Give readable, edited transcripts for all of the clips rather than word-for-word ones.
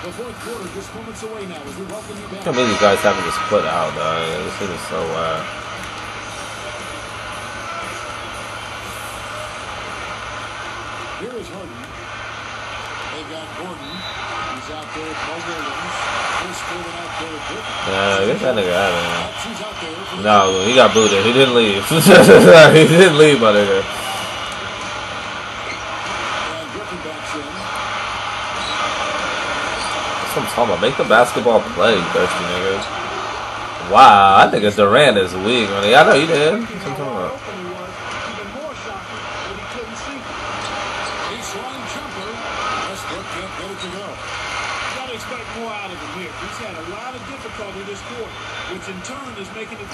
I can't believe these guys haven't just put out, dog. This shit is so Here is Harden. They've got Gordon. He's out there with Mo Williams. Chris Gordon out there with Griffin. get that nigga out of there. No, he got booted. He didn't leave. He didn't leave, my nigga. And Griffin backs in. That's what I'm talking about. Make the basketball play, you thirsty niggas. Wow, I think Durant is weak. I know you did. That's what I'm talking about.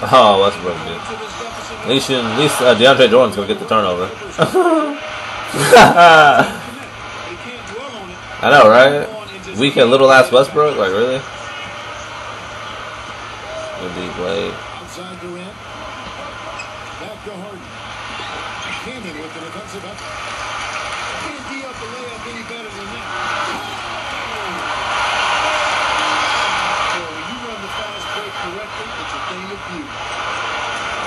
Oh, that's really good. At least DeAndre Jordan's gonna get the turnover. I know, right? Weak at little ass Westbrook, like really? Good deep play. Outside Durant. Back to Harden. Cannon with the defensive effort. Can't be up the layup any better than that. When you run the fast break correctly, it's a thing of beauty.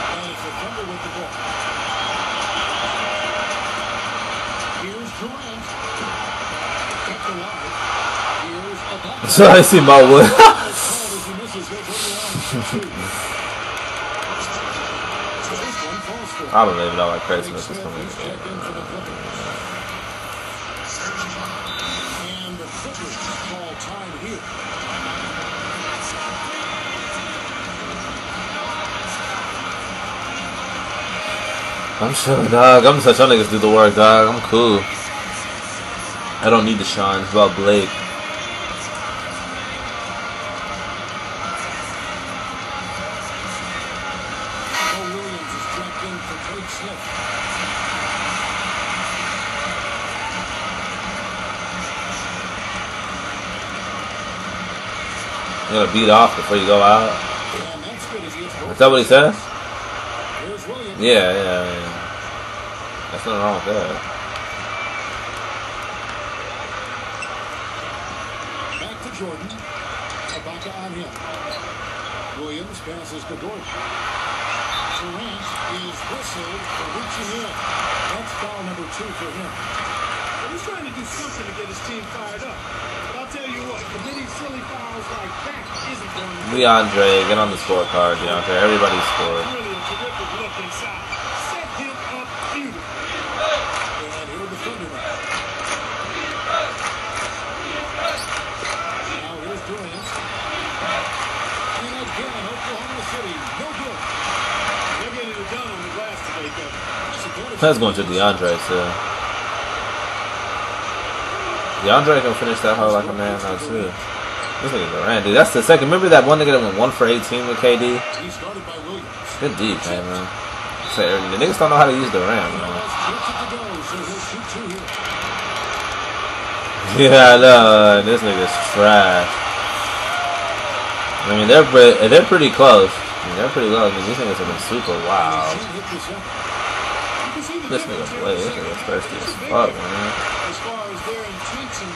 And it's a Thunder with the ball. Here's Durant. Kept alive. Here's Ibaka. So I see my wood. I don't even know why Christmas is coming. And the Clippers call time here. I'm chilling, dog. I'm just let y'all niggas do the work, dog. I'm cool. I don't need to shine. It's about Blake. You gotta beat off before you go out. Is that what he says? Yeah. That's nothing wrong with that. Back to Jordan. Ibaka on him. Williams passes to Gordon. Durant is whistled for reaching in. That's foul number 2 for him. Well, he's trying to do something to get his team fired up. But I'll tell you what, committing silly fouls like that isn't going to... DeAndre, get on the scorecard, DeAndre. Everybody scored. Really a terrific look inside. Set him up beautifully. And here the Thunder now. Now here's Durant. And again, Oklahoma City, no good. They're getting it done on the glass today, Kevin. That's going to DeAndre, so... DeAndre can finish that hoe like a man now, too. This nigga Durant, dude. That's the second. Remember that one nigga that went 1 for 18 with KD? Good deep, man. So, the niggas don't know how to use Durant, man. Yeah, I know. This nigga's trash. I mean, they're pretty close. They're pretty close. I mean, these niggas have been super wild. This nigga play. This nigga's thirsty as fuck, man. As far as their intention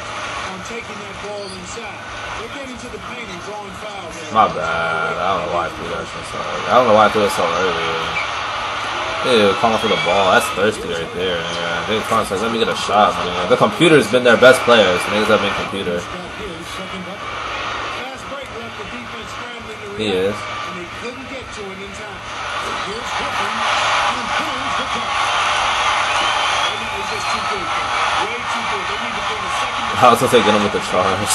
on taking that ball inside, they're getting to the paint and drawing fouls. My bad. I don't know why I threw that shit so early. I don't know why I threw it so early. Ew, calling for the ball. That's thirsty right there. Yeah, they calling says, let me get a shot, man. The computer's been their best players. The niggas have been computer. He is. And they couldn't get to it in time. Here's Griffin. And pulls the cup. It's just too good. Way too good. They need to bring a second. I was gonna say get him with the charge.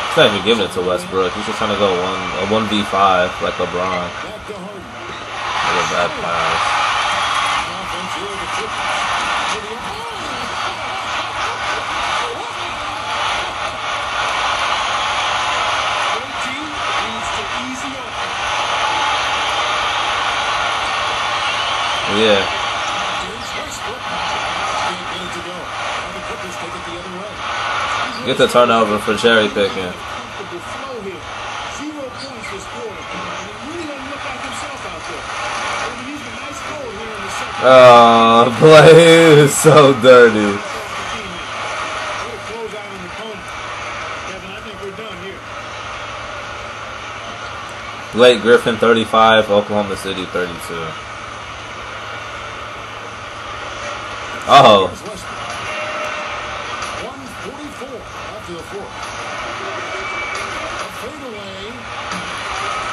He's not even giving it to Westbrook. He's just trying to go a 1v5 like LeBron. Like a bad pass. Yeah. Get the turnover for cherry picking. Oh, play is so dirty. Blake Griffin 35, Oklahoma City 32. Oh. 144 after the fourth. A fadeaway.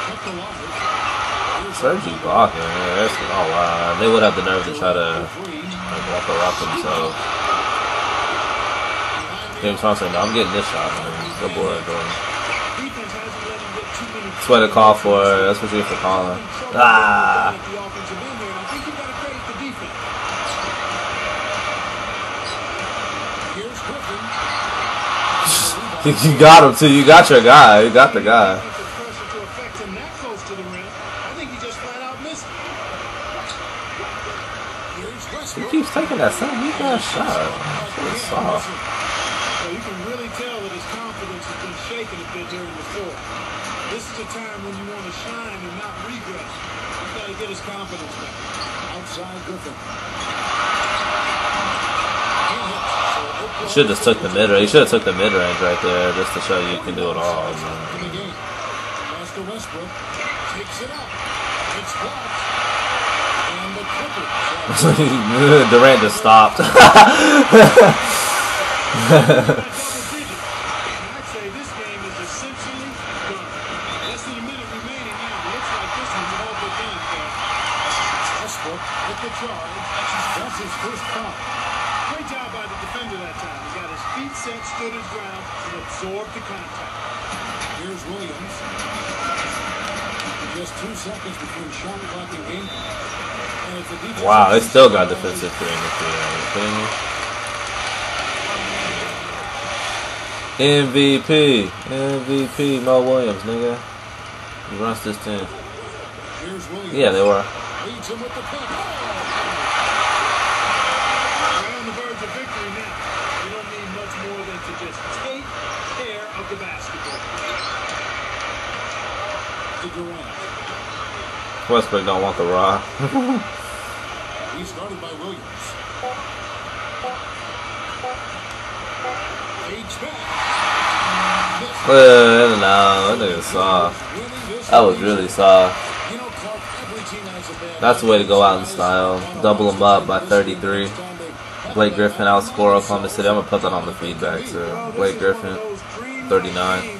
Kept alive. Sergi blocking. Yeah, that's, oh wow. They would have the nerve to try to walk or rock themselves. James Thompson, I'm getting this shot, man. Good boy, Jordan. That's what to call for. That's what you for calling. Ah. You got him too. You got your guy. You got the guy. He keeps taking that son. He got a shot. That's soft. So you can really tell that his confidence has been shaken a bit during the fourth. This is a time when you want to shine and not regress. He's got to get his confidence back. Outside Griffin. Should have took the mid range. You should have took the mid range right there just to show you can do it all. Master Westbrook takes it up. It's blocked. And the Clippers. Durant just stopped. I'd say this game is essentially done. Less than a minute remaining now. Looks like this one's all but done. Westbrook with the charge. That's his first foul. Great job by the defender that time. He got his feet set, stood his ground, and absorbed the contact. Here's Williams. Just 2 seconds between shot clock and game. And it's a defensive. Wow, they still got defensive three in the field. Are you kidding me? MVP, Mo Williams, nigga. He runs this team. Yeah, they were. Leads him with the puck. We're on the verge of victory now. You don't need much more than to just take care of the basketball. To Durant. Westbrook don't want the raw. He started by Williams. Fades back. No, that nigga soft. That was really soft. That's the way to go out in style. Double them up by 33. Blake Griffin outscore Oklahoma City. I'm going to put that on the feedback too. Blake Griffin, 39.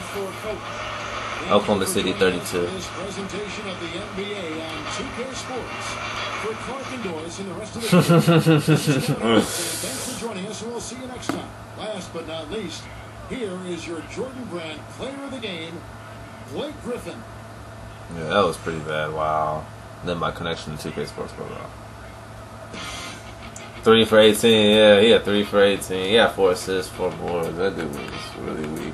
Oklahoma City, 32. Presentation of the NBA on 2K Sports. For Clark Indoors and the rest of the thanks for joining us, and we'll see you next time. Last but not least, here is your Jordan Brand player of the game, Blake Griffin. Yeah, that was pretty bad. Wow. Then my connection to 2K Sports broke off. 3 for 18. Yeah, he had 3 for 18. He had 4 assists, 4 boards. That dude was really weak.